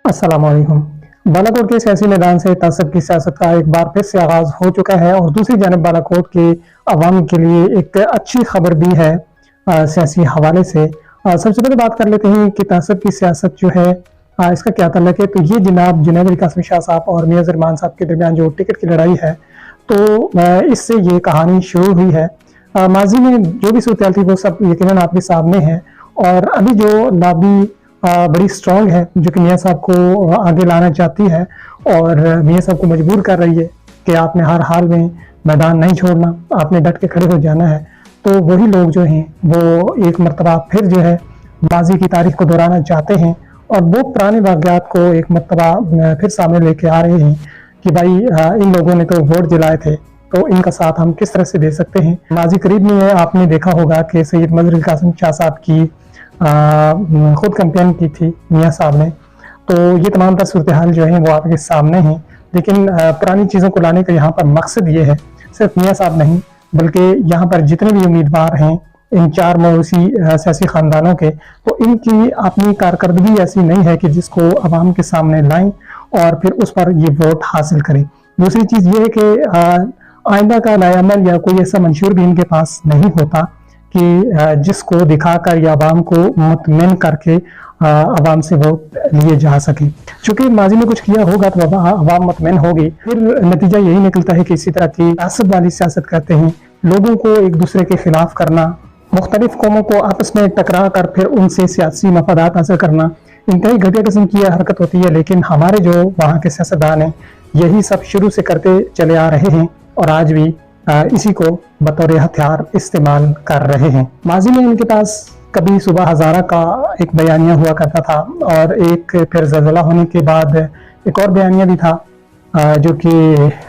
अस्सलामुअलैकुम। बालाकोट के सियासी मैदान से तासब की सियासत का एक बार फिर से आगाज हो चुका है और दूसरी जानब बालाकोट के अवाम के लिए एक अच्छी खबर भी है सियासी हवाले से। सबसे पहले बात कर लेते हैं कि तासब की सियासत जो है इसका क्या तल्लुक है। तो ये जनाब जुनैद अली कासमी शाह साहब और मियां ज़रमान साहब के दरमियान जो टिकट की लड़ाई है, तो इससे ये कहानी शुरू हुई है। माजी में जो भी सूरत थी वो सब यकीनन आपके सामने है और अभी जो लॉबी बड़ी स्ट्रांग है जो कि मियां साहब को आगे लाना चाहती है और मियां साहब को मजबूर कर रही है कि आपने हर हाल में मैदान नहीं छोड़ना, आपने डट के खड़े हो जाना है। तो वही लोग जो हैं वो एक मरतबा फिर जो है माजी की तारीख को दोहराना चाहते हैं और वो पुराने वाक़यात को एक मरतबा फिर सामने लेके आ रहे हैं कि भाई इन लोगों ने तो वोट दिलाए थे, तो इनका साथ हम किस तरह से दे सकते हैं। माजी करीब में आपने देखा होगा कि सैयद मजहर अली कासमी शाह साहब की खुद कंपेन की थी मियां साहब ने। तो ये तमाम तर सूरत हाल जो है वो आपके सामने हैं, लेकिन पुरानी चीज़ों को लाने का यहाँ पर मकसद ये है, सिर्फ मियां साहब नहीं बल्कि यहाँ पर जितने भी उम्मीदवार हैं इन चार मौरूसी सियासी ख़ानदानों के, तो इनकी अपनी कारकर्दगी ऐसी नहीं है कि जिसको अवाम के सामने लाएं और फिर उस पर ये वोट हासिल करें। दूसरी चीज़ ये है कि आइंदा का लायामल या कोई ऐसा मंशूर भी इनके पास नहीं होता कि जिसको दिखाकर या आवाम को मुतमईन करके आवाम से वोट लिए जा सके। चूंकि माजी में कुछ किया होगा तो आवाम मुतमईन होगी, फिर नतीजा यही निकलता है कि इसी तरह की तासब वाली सियासत करते हैं, लोगों को एक दूसरे के खिलाफ करना, मुख्तलिफ कौमों को आपस में टकरा कर फिर उनसे सियासी मफादात हासिल करना, इंतहाई घटिया किस्म की हरकत होती है। लेकिन हमारे जो वहाँ के सियासतदान हैं यही सब शुरू से करते चले आ रहे हैं और आज भी इसी को बतौर हथियार इस्तेमाल कर रहे हैं। माजी में इनके पास कभी सुबह हज़ारा का एक बयानिया हुआ करता था और एक फिर ज़लज़ला होने के बाद एक और बयानिया भी था जो कि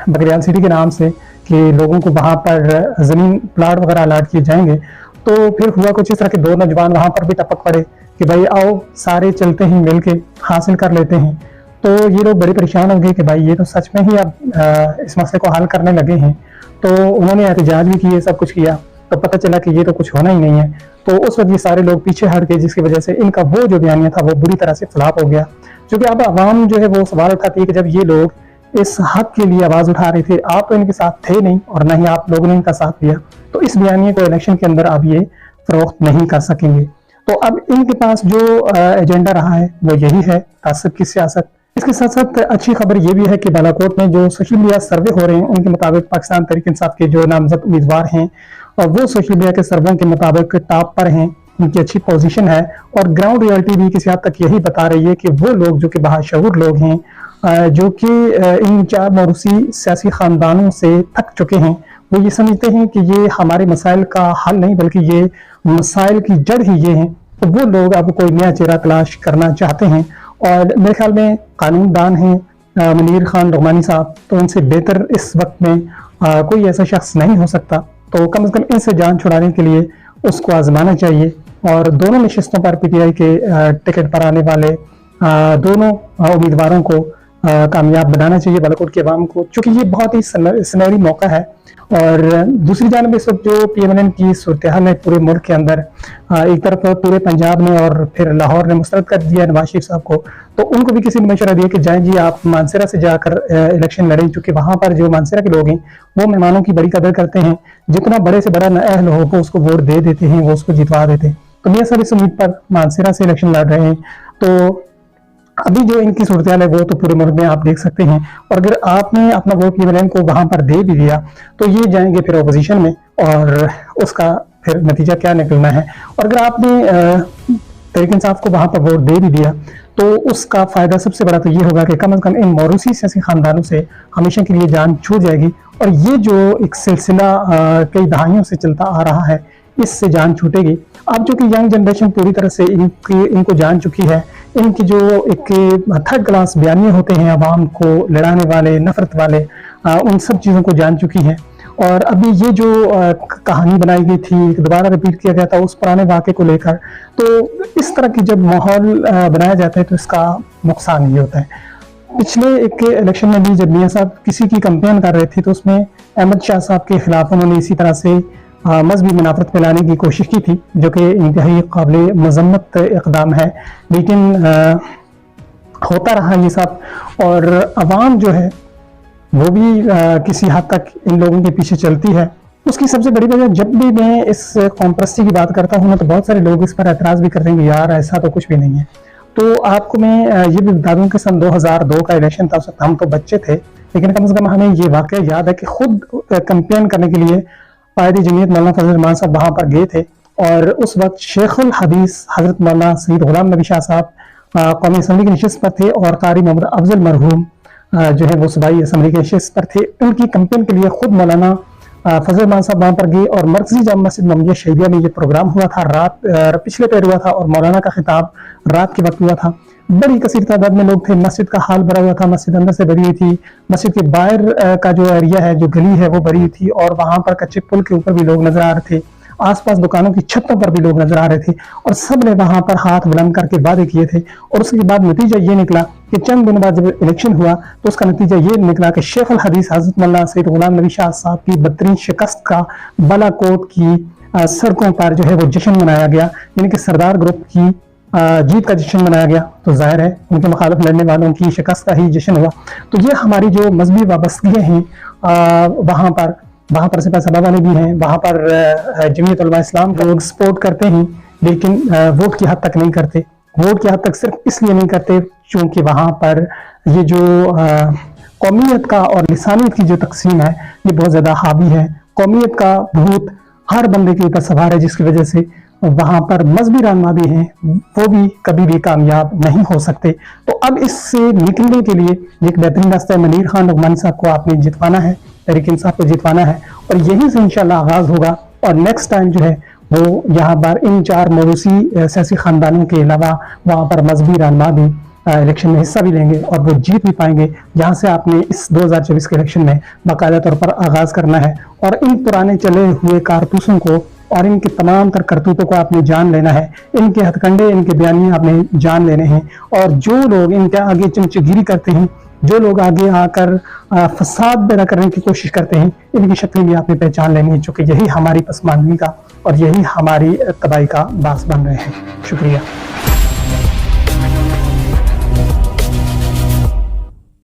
बकरियाल सिटी के नाम से कि लोगों को वहाँ पर ज़मीन प्लाट वगैरह अलाट किए जाएंगे। तो फिर हुआ कुछ इस तरह के दो नौजवान वहाँ पर भी टपक पड़े कि भाई आओ सारे चलते हैं मिल के हासिल कर लेते हैं। तो ये लोग बड़े परेशान हो गए कि भाई ये तो सच में ही अब इस मसले को हल करने लगे हैं। तो उन्होंने एहतजाज भी किए, सब कुछ किया, तो पता चला कि ये तो कुछ होना ही नहीं है। तो उस वक्त ये सारे लोग पीछे हट गए, जिसकी वजह से इनका वो जो बयानिया था वो बुरी तरह से फ्लॉप हो गया। क्योंकि अब आवाम जो है वो सवाल उठाती है कि जब ये लोग इस हक के लिए आवाज़ उठा रहे थे, आप तो इनके साथ थे नहीं और न ही आप लोगों ने इनका साथ दिया, तो इस बयानिया को इलेक्शन के अंदर आप ये फरोख्त नहीं कर सकेंगे। तो अब इनके पास जो एजेंडा रहा है वो यही है, तासब की सियासत। इसके साथ साथ अच्छी खबर यह भी है कि बालाकोट में जो सोशल मीडिया सर्वे हो रहे हैं उनके मुताबिक पाकिस्तान तहरीक इंसाफ के जो नामजद उम्मीदवार हैं और वो सोशल मीडिया के सर्वों के मुताबिक टॉप पर हैं, उनकी अच्छी पोजीशन है और ग्राउंड रियलिटी भी किसी हद तक यही बता रही है कि वो लोग जो कि बाशऊर लोग हैं जो कि इन चार मौरूसी सियासी खानदानों से थक चुके हैं, वो ये समझते हैं कि ये हमारे मसाइल का हल नहीं बल्कि ये मसाइल की जड़ ही ये हैं। तो वो लोग अब कोई नया चेहरा तलाश करना चाहते हैं और मेरे ख्याल में कानूनदान हैं मुनीर खान लुघमानी साहब, तो उनसे बेहतर इस वक्त में कोई ऐसा शख्स नहीं हो सकता। तो कम से कम इनसे जान छुड़ाने के लिए उसको आजमाना चाहिए और दोनों नशिस्तों पर पीटीआई के टिकट पर आने वाले दोनों उम्मीदवारों को कामयाब बनाना चाहिए बालाकोट के अवाम को, चूँकि ये बहुत ही सुनहरी मौका है। और दूसरी जानब इस वक्त जो PMLN की सूरत हाल है पूरे मुल्क के अंदर, एक तरफ पूरे पंजाब ने और फिर लाहौर ने मुस्तरद कर दिया नवाज शरीफ साहब को, तो उनको भी किसी ने मशवरा दिया कि जाएं जी आप मानसरा से जाकर इलेक्शन लड़ें, क्योंकि वहाँ पर जो मानसरा के लोग हैं वो मेहमानों की बड़ी कदर करते हैं, जितना बड़े से बड़ा नाअहल हो वो उसको वोट दे देते हैं, वो उसको जितवा देते हैं। तो मियां साहब इस उम्मीद पर मानसरा से इलेक्शन लड़ रहे हैं। तो अभी जो इनकी सूरत हाल है वो तो पूरे मुल्क में आप देख सकते हैं और अगर आपने अपना वोट PMLN को वहां पर दे भी दिया तो ये जाएंगे फिर अपोजिशन में और उसका फिर नतीजा क्या निकलना है। और अगर आपने तहरीक इंसाफ को वहां पर वोट दे भी दिया तो उसका फायदा सबसे बड़ा तो ये होगा कि कम से कम इन मौरूसी सियासी खानदानों से हमेशा के लिए जान छूट जाएगी और ये जो एक सिलसिला कई दहाइयों से चलता आ रहा है इससे जान छूटेगी। अब जो कि यंग जनरेशन पूरी तरह से इनको जान चुकी है, इनकी जो एक थर्ड क्लास बयानिए होते हैं आवाम को लड़ाने वाले, नफरत वाले, उन सब चीज़ों को जान चुकी है। और अभी ये जो कहानी बनाई गई थी, दोबारा रिपीट किया गया था उस पुराने वाक़े को लेकर, तो इस तरह की जब माहौल बनाया जाता है तो इसका नुकसान ये होता है। पिछले एक इलेक्शन में भी जब मियां साहब किसी की कंपेन कर रहे थे तो उसमें अहमद शाह साहब के खिलाफ उन्होंने इसी तरह से मजहबी मुनाफरत फैलाने की कोशिश की थी, जो कि इंतहाई काबिल मजम्मत इक़दाम है। लेकिन होता रहा ये सब, और अवाम जो है वो भी किसी हद तक इन लोगों के पीछे चलती है। उसकी सबसे बड़ी वजह, जब भी मैं इस कॉम्प्रस्टी की बात करता हूँ ना, तो बहुत सारे लोग इस पर एतराज़ भी करते हैं कि यार ऐसा तो कुछ भी नहीं है। तो आपको मैं ये भी बता दूं कि सन 2002 का इलेक्शन था, उस वक्त हम तो बच्चे थे, लेकिन कम से कम हमें ये वाकया याद है कि खुद कैंपेन करने के लिए कायदी जमीयत मौलाना फजल रहमान साहब वहाँ पर गए थे, और उस वक्त शेखुल हदीस हजरत मौलाना सैयद गुलाम नबी शाह साहब कौमी असम्बली की नशिस्त पर थे, और कारी मोहम्मद अफजल मरहूम जो है वो सूबाई असम्बली के नशिस्त पर थे। उनकी कैंपेन के लिए खुद मौलाना फजल रहमान साहब वहाँ पर गए, और मरकजी जामा मस्जिद मोहम्मदिया शहीदिया में ये प्रोग्राम हुआ था, रात पिछले पैर हुआ था, और मौलाना का खिताब रात के वक्त हुआ था। बड़ी कसीर तादाद में लोग थे, मस्जिद का हाल भरा हुआ था, मस्जिद अंदर से भरी हुई थी, मस्जिद के बाहर का जो एरिया है, जो गली है वो भरी हुई थी, और वहाँ पर कच्चे पुल के ऊपर भी लोग नजर आ रहे थे, आसपास दुकानों की छतों पर भी लोग नजर आ रहे थे, और सब ने वहां पर हाथ बुलंद करके वादे किए थे। और उसके बाद नतीजा ये निकला कि चंद दिन बाद जब इलेक्शन हुआ तो उसका नतीजा ये निकला कि शेख अल हदीस हजरत मौलाना सैयद गुलाम नबी शाह साहब की बदतरीन शिकस्त का बालाकोट की सड़कों पर जो है वो जश्न मनाया गया, यानी कि सरदार ग्रुप की जीत का जश्न मनाया गया। तो जाहिर है उनके मुखालिफ लड़ने वालों की शिकस्त का ही जश्न हुआ। तो ये हमारी जो मजहबी वाबस्तगियाँ हैं वहाँ पर सिपा सलाह वाले भी हैं, वहाँ पर जमीयत उलमा इस्लाम को लोग सपोर्ट करते हैं, लेकिन वोट की हद तक नहीं करते। वोट की हद तक सिर्फ इसलिए नहीं करते क्योंकि वहाँ पर ये जो कौमियत का और लिसानियत की जो तकसीम है ये बहुत ज़्यादा हावी है। कौमियत का भूत हर बंदे के ऊपर सवार है, जिसकी वजह से वहाँ पर मजहबी रहनुमा भी हैं, वो भी कभी भी कामयाब नहीं हो सकते। तो अब इससे निकलने के लिए एक बेहतरीन रास्ता है, मनीर खान लुकमानी साहब को आपने जितवाना है, तहरीक इंसाफ को जितवाना है, और यहीं से इंशाल्लाह आगाज होगा। और नेक्स्ट टाइम जो है वो यहाँ पर इन 4 मौरूसी सियासी खानदानों के अलावा वहाँ पर मजहबी रहनुमा भी इलेक्शन में हिस्सा भी लेंगे और वो जीत भी पाएंगे, जहाँ से आपने इस 2024 के इलेक्शन में बाकायदा तौर पर आगाज करना है, और इन पुराने चले हुए कारतूसों को और इनके तमाम तर करतूतों को आपने जान लेना है, इनके हथकंडे, इनके बयानियां आपने जान लेने हैं। और जो लोग इनके आगे चमचगिरी करते हैं, जो लोग आगे आकर फसाद पैदा करने की कोशिश करते हैं, इनकी शक्ल भी आपने पहचान लेनी है, चूंकि यही हमारी पसमानदगी का और यही हमारी तबाही का बास बन रहे हैं। शुक्रिया।